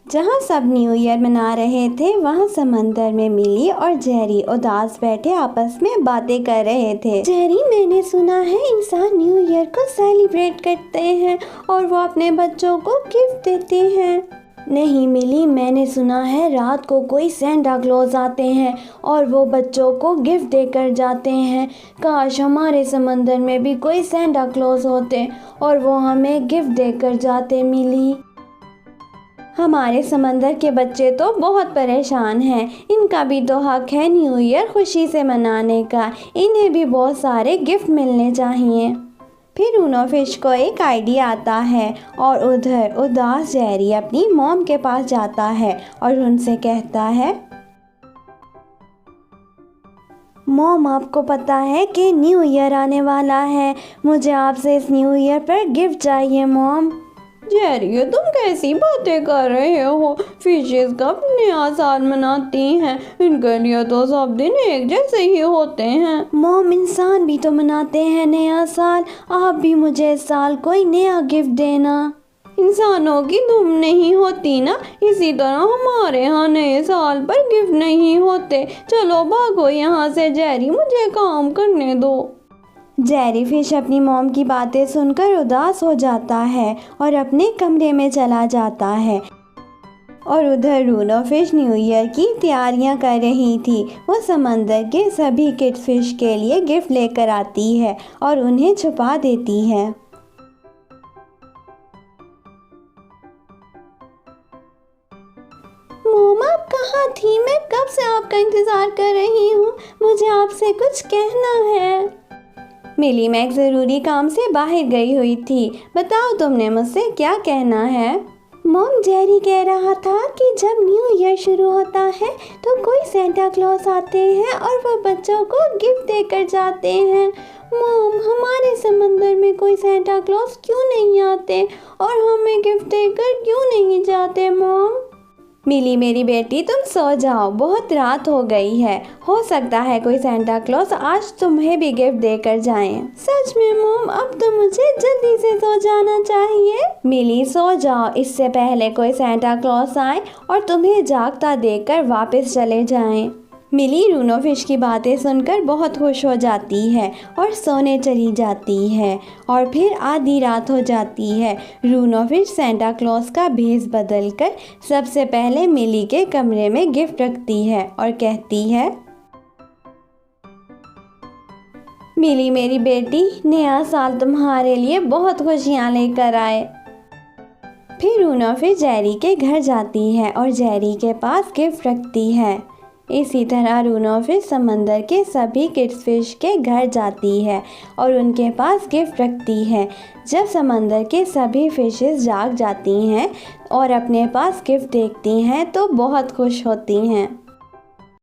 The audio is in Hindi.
जहाँ सब न्यू ईयर मना रहे थे वहाँ समंदर में मिली और जेरी उदास बैठे आपस में बातें कर रहे थे। जेरी, मैंने सुना है इंसान न्यू ईयर को सेलिब्रेट करते हैं और वो अपने बच्चों को गिफ्ट देते हैं। नहीं मिली, मैंने सुना है रात को कोई सेंटा क्लॉज आते हैं और वो बच्चों को गिफ्ट देकर जाते हैं। काश हमारे समंदर में भी कोई सेंटा क्लॉज होते और वो हमें गिफ्ट देकर जाते। मिली, हमारे समंदर के बच्चे तो बहुत परेशान हैं, इनका भी तो हक है न्यू ईयर खुशी से मनाने का, इन्हें भी बहुत सारे गिफ्ट मिलने चाहिए। फिर रूनो फिश को एक आइडिया आता है और उधर उदास जेरी अपनी मॉम के पास जाता है और उनसे कहता है, मॉम, आपको पता है कि न्यू ईयर आने वाला है, मुझे आपसे इस न्यू ईयर पर गिफ्ट चाहिए। मॉम, जेरी, तुम कैसी बातें कर रहे हो? फिशेस कब नया साल मनाती हैं? इनके लिए तो सब दिन एक जैसे ही होते हैं। मॉम, इंसान भी तो मनाते हैं नया साल, आप भी मुझे इस साल कोई नया गिफ्ट देना। इंसानों की धूम नहीं होती ना, इसी तरह हमारे यहाँ नए साल पर गिफ्ट नहीं होते। चलो भागो यहाँ से जेरी, मुझे काम करने दो। जेरी फिश अपनी मॉम की बातें सुनकर उदास हो जाता है और अपने कमरे में चला जाता है। और उधर रूनो फिश न्यू ईयर की तैयारियां कर रही थी। वो समंदर के सभी किड फिश के लिए गिफ्ट लेकर आती है और उन्हें छुपा देती है। मॉम, आप कहाँ थी? मैं कब से आपका इंतज़ार कर रही हूँ, मुझे आपसे कुछ कहना है। मिली, मैं एक ज़रूरी काम से बाहर गई हुई थी, बताओ तुमने मुझसे क्या कहना है? मॉम, जेरी कह रहा था कि जब न्यू ईयर शुरू होता है तो कोई सेंटा क्लॉज आते हैं और वो बच्चों को गिफ्ट देकर जाते हैं। मॉम, हमारे समंदर में कोई सेंटा क्लॉज क्यों नहीं आते और हमें गिफ्ट देकर क्यों नहीं जाते? मॉम, मिली मेरी बेटी, तुम सो जाओ, बहुत रात हो गई है, हो सकता है कोई सेंटा क्लॉज आज तुम्हें भी गिफ्ट देकर जाएं। सच में मॉम, अब तो मुझे जल्दी से सो जाना चाहिए। मिली, सो जाओ, इससे पहले कोई सेंटा क्लॉज आए और तुम्हें जागता देखकर वापस चले जाएं। मिली रूनो फिश की बातें सुनकर बहुत खुश हो जाती है और सोने चली जाती है। और फिर आधी रात हो जाती है। रूनो फिश सेंटा क्लॉज का भेष बदलकर सबसे पहले मिली के कमरे में गिफ्ट रखती है और कहती है, मिली मेरी बेटी, नया साल तुम्हारे लिए बहुत खुशियाँ लेकर आए। फिर रूनो फिश जेरी के घर जाती है और जेरी के पास गिफ्ट रखती है। इसी तरह रूनो फिश समंदर के सभी किड्स फिश के घर जाती है और उनके पास गिफ्ट रखती है। जब समंदर के सभी फिशेस जाग जाती हैं और अपने पास गिफ्ट देखती हैं तो बहुत खुश होती हैं।